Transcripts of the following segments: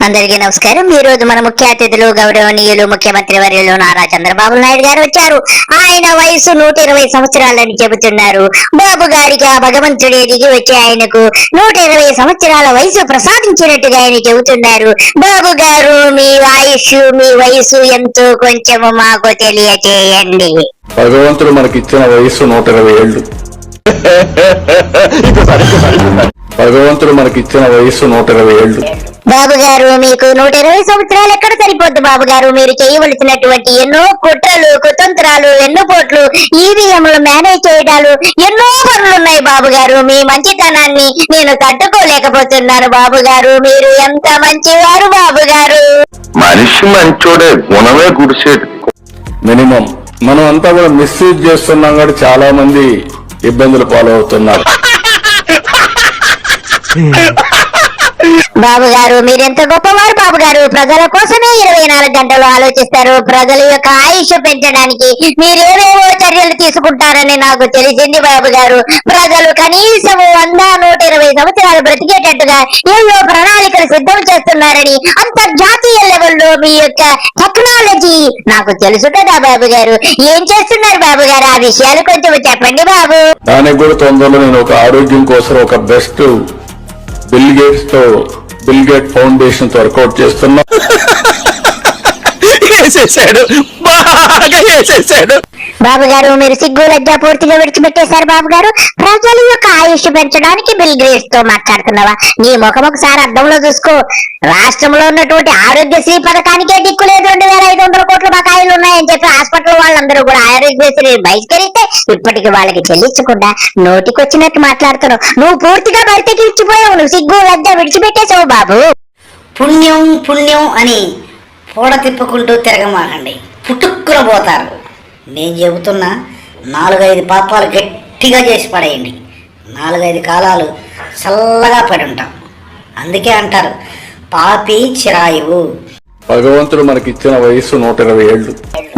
అందరికీ నమస్కారం. ఈ రోజు మన ముఖ్య అతిథులు గౌరవనీయులు ముఖ్యమంత్రి వర్యులు నారా చంద్రబాబు నాయుడు గారు వచ్చారు. ఆయన వయసు 120 సంవత్సరాలని చెబుతున్నారు. బాబు గారికి ఆ భగవంతుడే దిగి వచ్చి ఆయనకు 120 సంవత్సరాల వయసు ప్రసాదించినట్టుగా ఆయన చెబుతున్నారు. బాబు గారు, మీ వయసు ఎంతో కొంచెము మాకు తెలియచేయండి. భగవంతుడు మనకిచ్చిన వయసు 120 ఏళ్ళు. భగవంతుడు మనకిచ్చిన వయసు 120 ఏళ్ళు. బాబు గారు, మీకు 120 సంవత్సరాలు ఎక్కడ సరిపోద్దు బాబు గారు. మీరు చేయవలసినటువంటి ఎన్నో కుట్రలు, కుతంత్రాలు, వెన్నుపోట్లు, ఈవీఎంలు మేనేజ్ చేయడాలు, ఎన్నో పనులున్నాయి బాబు గారు. మీ మంచితనాన్ని నేను తట్టుకోలేకపోతున్నాను బాబు గారు. మీరు ఎంత మంచివారు బాబు గారు. మనిషి మంచోడే, గుణమే గుడిసేది. మినిమం మనం అంతా కూడా మిస్యూజ్ చేస్తున్నాం కాబట్టి చాలా మంది ఇబ్బందులు పాలవుతున్నారు. బాబు గారు, మీరెంత గొప్పవారు బాబు గారు. ప్రజల కోసమే 24 గంటలు ఆలోచిస్తారు. ప్రజల యొక్క ఆయుష్ పెంచడానికి మీరేవేవో చర్యలు తీసుకుంటారని నాకు తెలిసింది బాబు గారు. ప్రజలు కనీసం 100-120 సంవత్సరాలు బ్రతికేటట్టుగా ఏవో ప్రణాళికలు సిద్ధం చేస్తున్నారని అంతర్జాతీయ లెవెల్లో మీ యొక్క టెక్నాలజీ నాకు తెలుసు కదా బాబు గారు. ఏం చేస్తున్నారు బాబు గారు? ఆ విషయాలు కొంచెం చెప్పండి బాబు. దానికి కూడా తొందరలో నేను ఒక ఆరోగ్యం కోసం ఒక best Bill Gate Foundation workout చేస్తున్నా. బాబు గారు, మీరు సిగ్గు లజ్జ పూర్తిగా విడిచిపెట్టేశారు బాబు గారు. ప్రజల యొక్క ఆయుష్ పెంచడానికి బిల్ గేట్స్ తో మాట్లాడుతున్నావా? నీ ముఖం ఒకసారి అద్దంలో చూసుకో. రాష్ట్రంలో ఉన్నటువంటి ఆరోగ్యశ్రీ పథకానికే దిక్కు లేదు. 2500 కోట్ల బకాయిలు ఉన్నాయని చెప్పి హాస్పిటల్ వాళ్ళందరూ కూడా ఆరోగ్యశ్రీ బయటకెళ్తే ఇప్పటికి వాళ్ళకి చెల్లించకుండా నోటికొచ్చినట్టు మాట్లాడుతున్నావు. నువ్వు పూర్తిగా బయటకి ఇచ్చిపోయావు. నువ్వు సిగ్గు లజ్జ విడిచిపెట్టేశావు బాబు. పుణ్యం పుణ్యం అని పూడ తిప్పుకుంటూ తిరగమాకండి, పుట్టుక్కున పోతారు. నేను చెబుతున్నా, 4-5 పాపాలు గట్టిగా చేసి పడేయండి. 4-5 కాలాలు చల్లగా పడి ఉంటాం. అందుకే అంటారు పాపి చిరాయువు. భగవంతుడు మనకిచ్చిన వయసు 120 ఏళ్ళు.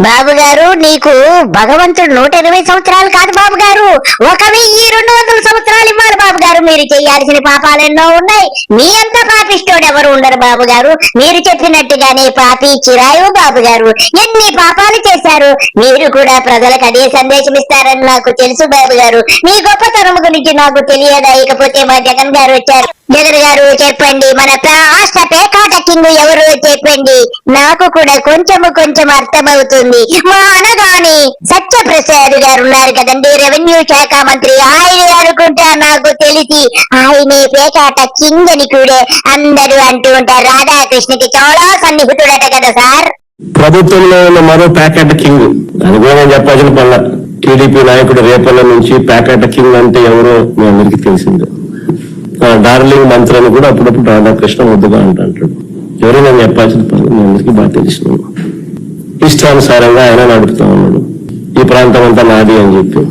బాబు గారు, నీకు భగవంతుడు 120 సంవత్సరాలు కాదు బాబు గారు, 1200 సంవత్సరాలు ఇవ్వాలి బాబు గారు. మీరు చేయాల్సిన పాపాలు ఎన్నో ఉన్నాయి. మీ అంత పాపిష్టోడు ఎవరు ఉండరు బాబు గారు. మీరు చెప్పినట్టుగానే పాపి చిరాయు బాబు గారు. ఎన్ని పాపాలు చేశారు. మీరు కూడా ప్రజలకు అదే సందేశం ఇస్తారని నాకు తెలుసు బాబు గారు. మీ గొప్పతనం గురించి నాకు తెలియదా? ఇకపోతే మా జగన్ గారు వచ్చారు. జగన్ గారు చెప్పండి, మన రాష్ట్ర పేకాట కింగ్ ఎవరు చెప్పండి. నాకు కూడా కొంచెం అర్థమవుతుంది. మా అనగాని సత్యప్రసాద్ గారు ఉన్నారు కదండి, రెవెన్యూ శాఖ మంత్రి. ఆయన అనుకుంటా నాకు తెలిసి ఆయనే పేకాట కింగ్ అని కూడా అందరూ అంటూ ఉంటారు. రాధాకృష్ణకి చాలా సన్నిహితుడట కదా సార్. ప్రభుత్వంలో ఉన్న మరో ప్యాకెట్ కింగ్ అది కూడా చెప్పాల్సిన పనుల. టీడీపీ నాయకుడు రేపల్ల నుంచి ప్యాకెట్ కింగ్ అంటే ఎవరో మీ అందరికీ తెలిసిందే. డార్లింగ్ మంత్రి అని కూడా అప్పుడప్పుడు రాధాకృష్ణ ముద్దుగా అంటాడు. ఎవరో నేను చెప్పాల్సిన పనులు మీ అందరికీ బాగా తెలిసిన. ఇష్టానుసారంగా ఆయన నడుపుతా ఉన్నాడు. ఈ ప్రాంతం అంతా నాది అని చెప్పి.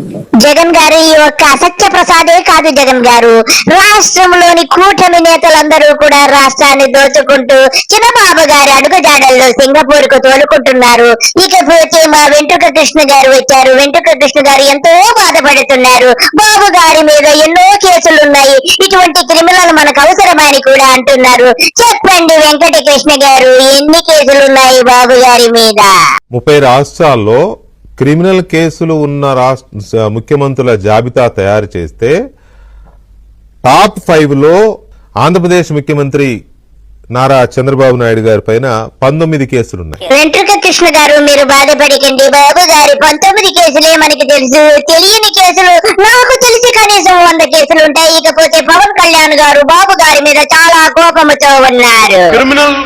జగన్ గారు ఈ ఒక్క సత్య ప్రసాదే కాదు జగన్ గారు, రాష్ట్రంలోని కూటమి నేతలందరూ కూడా రాష్ట్రాన్ని దోచుకుంటూ చిన్నబాబు గారి అడుగుజాడల్లో సింగపూర్ కు తోలుకుంటున్నారు. ఇకపోతే మా వెంట్రుక కృష్ణ గారు వచ్చారు. వెంట్రుక కృష్ణ గారు ఎంతో బాధపడుతున్నారు. బాబు గారి మీద ఎన్నో కేసులున్నాయి. ఇటువంటి క్రిమినల్ మనకు అవసరమని కూడా అంటున్నారు. చెప్పండి వెంకట కృష్ణ గారు, ఎన్ని కేసులున్నాయి బాబు గారి మీద? 30 రాష్ట్రాల్లో క్రిమినల్ కేసులు ఉన్న ముఖ్యమంత్రుల జాబితా తయారు చేస్తే టాప్ 5లో ఆంధ్రప్రదేశ్ ముఖ్యమంత్రి నారా చంద్రబాబు నాయుడు గారి పైన 19 కేసులున్నాయి. వెంట్రుక కృష్ణ గారు, మీరు బాధపడకండి. బాబు గారి 19 కేసులే మనకి తెలుసు. తెలియని కేసులు నాకు తెలిసి కనీసం 100 కేసులు ఉంటాయి. ఇకపోతే పవన్ కళ్యాణ్ గారు బాబు గారి మీద చాలా కోపముతో ఉన్నారు. క్రిమినల్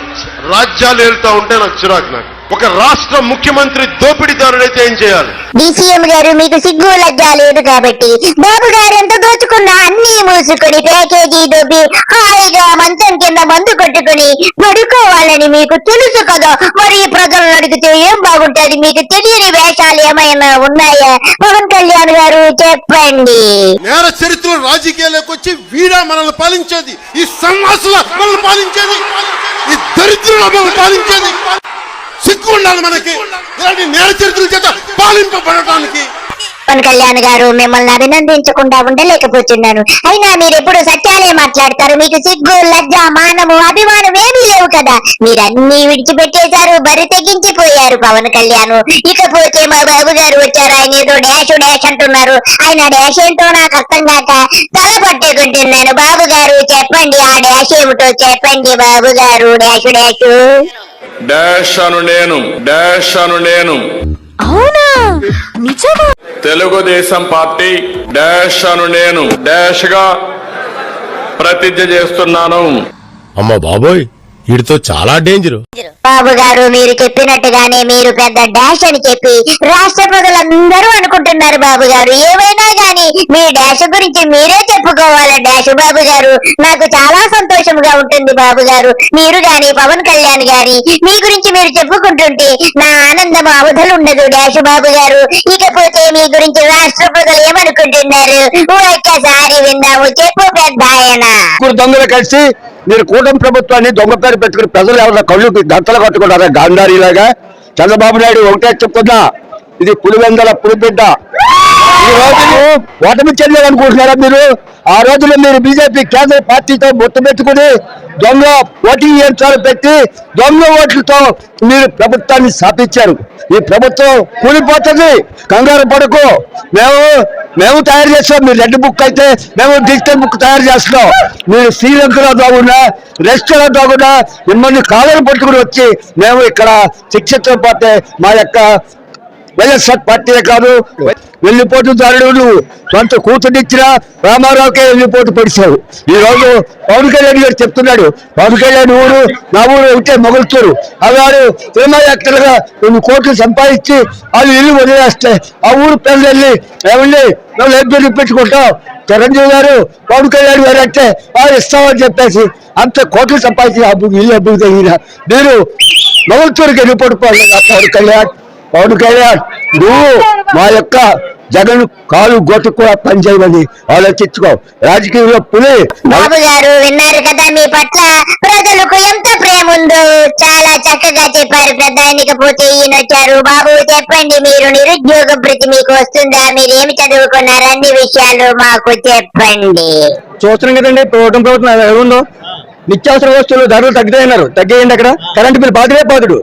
రాజ్యాలు ఏరుతా ఉంటే నాకు చిరాకు. నాకు ఒక రాష్ట్ర ముఖ్యమంత్రి దోపిడీదారుడైతే ఏం చేయాలి? డిసిఎం గారు, మీకు సిగ్గు లజ్జ లేదు కాబట్టి బాబు గారు ఎంత దోచుకున్నా అన్ని మూసుకొని ప్యాకేజీ దొబ్బి హాయిగా మంచం కింద మందు కొట్టుకుని పడుకోవాలని మీకు తెలుసు కదా. మరి ప్రజలను అడిగితే ఏం బాగుంటది? మీకు తెలియని వేషాలు ఏమైనా ఉన్నాయా? పవన్ కళ్యాణ్ గారు చెప్పండి. నేర చరిత్ర రాజకీయాలకు వచ్చి వీడా మనల్ని పాలించేది, ఈ సన్నాసుల మనల్ని పాలించేది, ఈ దరిద్రుల మనల్ని పాలించేది. సిగ్గు ఉండాలి మనకి ఇలాంటి నేర చరిత్రల చేత పాలింపబడటానికి. పవన్ కళ్యాణ్ గారు, మిమ్మల్ని అభినందించకుండా ఉండలేకపోతున్నాను. అయినా మీరు ఎప్పుడు సత్యాలే మాట్లాడతారు. మీకు సిగ్గు, లజ్జ, మానము, అభిమానం ఏమీ లేవు కదా. మీరన్నీ విడిచిపెట్టేశారు, బరి తెగించిపోయారు పవన్ కళ్యాణ్. ఇకపోతే మా బాబు గారు వచ్చారు, ఆయన ఏదో డాష్ డాష్ అంటున్నారు. ఆయన డాష్ ఏంటో నాకు అర్థం కాక తల పట్టుకుంటున్నాను. బాబు గారు చెప్పండి, ఆ డాష్ ఏమిటో చెప్పండి బాబు గారు. డాష్ డాష్ డాష్ అను నేను అవునా, నిజమా? తెలుగుదేశం పార్టీ డాష్ అను నేను డాష్ గా ప్రతిజ్ఞ చేస్తున్నాను. అమ్మ బాబోయ్, వీడితో చాలా డేంజర్. బాబు గారు, మీరు చెప్పినట్టుగానే మీరు పెద్ద డాష్ అని చెప్పి రాష్ట్ర ప్రజలందరూ అనుకుంటున్నారు. బాబు గారు, ఏమైనా గాని మీ డాష్ గురించి మీరే చెప్పుకోవాలి. డాష్ బాబు గారు, నాకు చాలా సంతోషంగా ఉంటుంది బాబు గారు. మీరు గాని పవన్ కళ్యాణ్ గాని మీ గురించి మీరు చెప్పుకుంటుంటే నా ఆనందం అవధులు ఉండదు డాష్ బాబు గారు. ఇకపోతే మీ గురించి రాష్ట్ర ప్రజలు ఏమనుకుంటున్నారు ఒక్కసారి విందాము. చెప్పు పెద్ద ఆయన. దొంగలు కలిసి మీరు కూటమి ప్రభుత్వాన్ని దొంగ పేరు పెట్టుకుని ప్రజలు ఎవరైనా కళ్ళు గంతలు కట్టుకుంటారా గాంధారీలాగా? చంద్రబాబు నాయుడు ఒకటే చెప్తున్నా, ఇది పులివెందల పులిబిడ్డ. ఈ రోజు ఓటమి చెందాలనుకుంటున్నారా మీరు? ఆ రోజులో మీరు బీజేపీ కేంద్ర పార్టీతో మొత్తం పెట్టుకుని దొంగ ఓటింగ్ యంత్రాలు పెట్టి దొంగ ఓట్లతో మీరు ప్రభుత్వాన్ని స్థాపించారు. ఈ ప్రభుత్వం కూలిపోతుంది, కంగారు పడకు. మేము తయారు చేస్తాం. మీరు రెడ్ బుక్ అయితే మేము డిజిటల్ బుక్ తయారు చేస్తున్నాం. మీరు శ్రీలంకలో దాగున్నా, రెస్టాలో దాగున్నా మిమ్మల్ని కాలం పట్టుకుని వచ్చి మేము ఇక్కడ శిక్షతో పోతే మా యొక్క వైఎస్ఆర్ పార్టీయే కాదు, వెళ్లిపోటుదారుడు నువ్వు సొంత కూతురిచ్చిన రామారావుకే వెళ్లిపోటు పడిచావు. ఈ రోజు పవన్ కళ్యాణ్ గారు చెప్తున్నాడు, పవన్ కళ్యాణ్ ఊరు నా ఊరు ఒకటే మొగల్తూరు. అలాడు సినిమా యాక్టర్గా 2 కోట్లు సంపాదించి వాళ్ళు ఇల్లు వదిలేస్తే ఆ ఊరు పిల్లలు వెళ్ళి ఏమండి మేము లైబ్రరీ పెట్టుకుంటాం, చిరంజీవి గారు పవన్ కళ్యాణ్ గారు అంటే వాళ్ళు ఇస్తామని చెప్పేసి అంత కోట్లు సంపాదించి ఇల్లు అభివృద్ధి తగిన మీరు మొగల్తూరుకి వెళ్ళిపోటు పవన్ కళ్యాణ్ నువ్వు మా యొక్క జగన్ కాలు గొట్టు కూడా పనిచేయమని ఆలోచించుకో. రాజకీయంలో పులి. బాబు గారు, విన్నారు కదా మీ పట్ల ప్రజలకు ఎంత ప్రేమ ఉందో. చాలా చక్కగా చెప్పారు పెద్ద. ఆయనకపోతే ఈయన వచ్చారు. బాబు చెప్పండి, మీరు నిరుద్యోగ భృతి మీకు వస్తుందా? మీరు ఏమి చదువుకున్నారు? అన్ని విషయాలు మాకు చెప్పండి. చూస్తున్నాం కదండి ప్రభుత్వం ఎవరుందో నిత్యావసర వస్తువులు ధరలు తగ్గుతాయన్నారు. తగ్గేయండి. అక్కడ కరెంటు బిల్లు బాధలే బాధుడు.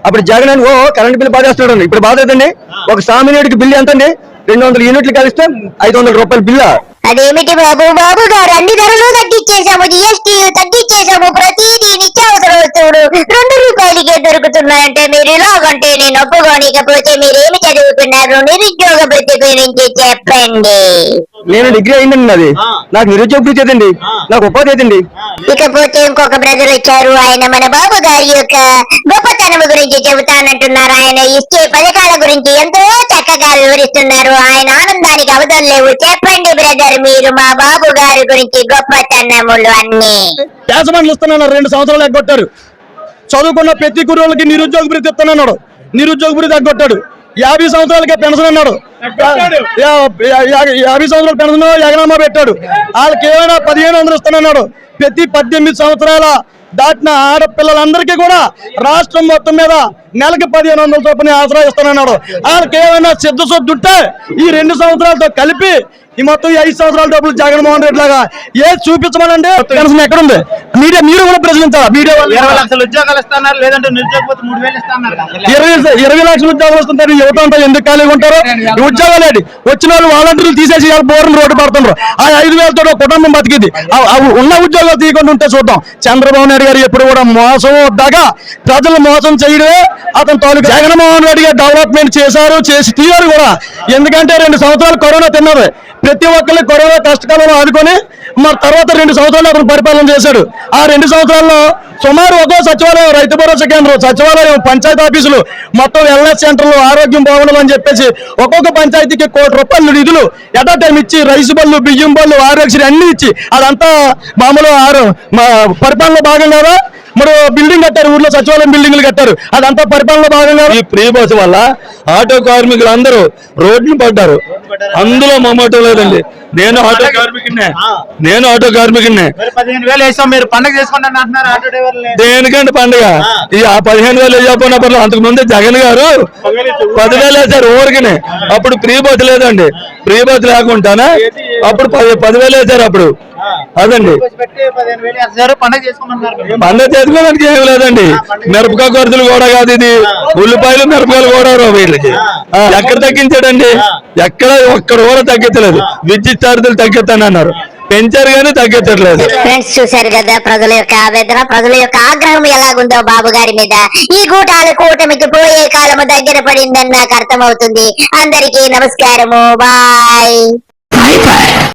అప్పుడు జగన్ అని కరెంటు బిల్లు బాధేస్తున్నాడు. ఇప్పుడు బాధ ఏదండి? ఒక సామాన్యుడికి బిల్లు ఎంత అండి? 200 యూనిట్లు కలిస్తే 500 రూపాయల బిల్లా? అదేమిటి బాబు? బాబు గారు, అన్ని ధరలు తగ్గించేశాము, GST తగ్గించేశాము, ప్రతిదీ నిత్యావసర వస్తువులు 2 రూపాయలకే దొరుకుతున్నాయంటే మీరు ఇలాగంటే నేను ఒప్పుకోనికపోతే మీరేమి చదువుకున్నారు? నిరుద్యోగ భృతి గురించి చెప్పండి. నేను డిగ్రీ అయిందండి. నాది నాకు నిరుద్యోగ భృతి ఏదండి, నాకు ఉపాధి ఏదండి. ఇకపోతే ఇంకొక బ్రదర్ వచ్చారు. ఆయన మన బాబు గారి యొక్క గొప్పతనం గురించి చెబుతానంటున్నారు. ఆయన ఇచ్చే పథకాల గురించి ఎంతో చక్కగా వివరిస్తున్నారు. ఆయన ఆనందానికి అవధులు లేవు. చెప్పండి బ్రదర్, మీరు మా బాబు గారి గురించి గొప్పతనములు అన్ని. యాజమాన్లు ఇస్తున్నాను 2 సంవత్సరాలు ఎగ్గొట్టారు. చదువుకున్న ప్రతి కుర్రోళ్ళకి నిరుద్యోగ భృతి ఇస్తున్నాడు. నిరుద్యోగ భృతి ఎగ్గొట్టాడు. 50 సంవత్సరాలకే పెన్షన్ అన్నాడు. 50 సంవత్సరాల పెన్షన్ ఎగనామా పెట్టాడు. వాళ్ళకి ఏమైనా 1500 ఇస్తానన్నాడు. ప్రతి 18 సంవత్సరాల దాటిన ఆడపిల్లలందరికీ కూడా రాష్ట్రం మొత్తం మీద నెలకి 1500 చొప్పున ఆసరా ఇస్తానన్నాడు. వాళ్ళకి ఏమైనా సిద్ధశుద్ధి ఉంటే ఈ 2 సంవత్సరాలతో కలిపి ఈ మొత్తం 5 సంవత్సరాల డబ్బులు జగన్మోహన్ రెడ్డి లాగా ఏది చూపించమనండి. పెన్షన్ ఎక్కడుంది? మీడియా మీరు కూడా ప్రశ్నించాలి. మీడియా 20 లక్షల ఉద్యోగాలు ఇస్తున్నారు, లేదంటే నిరుద్యోగ 3000 ఇస్తున్నారు. 20 లక్షల ఉద్యోగాలు వస్తుంటారు. యువత అంతా ఎందుకు ఖాళీగా ఉంటారు? ఉద్యోగాలు ఏంటి? వచ్చిన వాళ్ళు వాలంటీర్లు తీసేసి బోర్ని రోడ్డు పడుతున్నారు. ఆ 5,000తో కుటుంబం బతికింది. ఉన్న ఉద్యోగాలు తీయకుండా ఉంటే చూద్దాం. చంద్రబాబు నాయుడు గారు ఎప్పుడు కూడా మోసం వద్దాక ప్రజలు మోసం చేయడమే అతను తాలూకు. జగన్మోహన్ రెడ్డి గారు డెవలప్మెంట్ చేశారు, చేసి తీయారు కూడా. ఎందుకంటే 2 సంవత్సరాలు కరోనా తిన్నది. ప్రతి ఒక్కరిని కరోనా కష్టకాలంలో ఆదుకొని మరి తర్వాత 2 సంవత్సరాలు అతను పరిపాలన చేశాడు. ఆ 2 సంవత్సరాల్లో సుమారు ఒక్కో సచివాలయం, రైతు భరోసా కేంద్రం, సచివాలయం, పంచాయతీ ఆఫీసులు, మొత్తం వెల్నెస్ సెంటర్లు, ఆరోగ్యం బాగుండాలని చెప్పేసి ఒక్కొక్క పంచాయతీకి ₹1 నిధులు ఎట్ టైం ఇచ్చి రైస్ బళ్ళు, బియ్యం బళ్ళు, ఆరోగ్యశ్రీ అన్ని ఇచ్చి అదంతా మామూలు పరిపాలనలో భాగం కదా. మరి బిల్డింగ్ కట్టారు, ఊర్లో సచివాలయం బిల్డింగ్లు కట్టారు, అదంతా పరిపాలనలో భాగంగా. ఈ ఫ్రీ బస్ వల్ల ఆటో కార్మికులు అందరూ రోడ్లు పడ్డారు. అందులో మమ్మటం లేదండి. నేను ఆటో కార్మికుడినే 15,000 వేసాం, మీరు పండుగ చేసుకోండి అంటున్నారు ఆటో డ్రైవర్లు. దేనికంటే పండుగ ఈ 15,000 వేయకపోయినప్పుడు అంతకు ముందు జగన్ గారు 10,000 వేశారు ఊరికినే. అప్పుడు ఫ్రీ బస్ లేదండి, ఫ్రీ బస్ లేకుండానే అప్పుడు 10,000 వేశారు అప్పుడు. అదండి పండుగ చేసుకోవడానికి ఏమి లేదండి. మిరపకాయ ఖర్చులు కూడా కాదు ఇది, ఉల్లిపాయలు మిరపకాయలు కూడా వీళ్ళకి ఎక్కడ తగ్గించాడండి? ఎక్కడ ఒక్కడ కూడా తగ్గించలేదు. విద్యుత్ ఛార్జీలు తగ్గిస్తానన్నారు, పెంచారు కానీ తగ్గించట్లేదు. ఫ్రెండ్స్ చూశారు కదా ప్రజల యొక్క ఆవేదన, ప్రజల యొక్క ఆగ్రహం ఎలాగుందో బాబు గారి మీద. ఈ కూటమికి పోయే కాలము దగ్గర పడిందని నాకు అర్థమవుతుంది. అందరికీ నమస్కారము, బాయ్.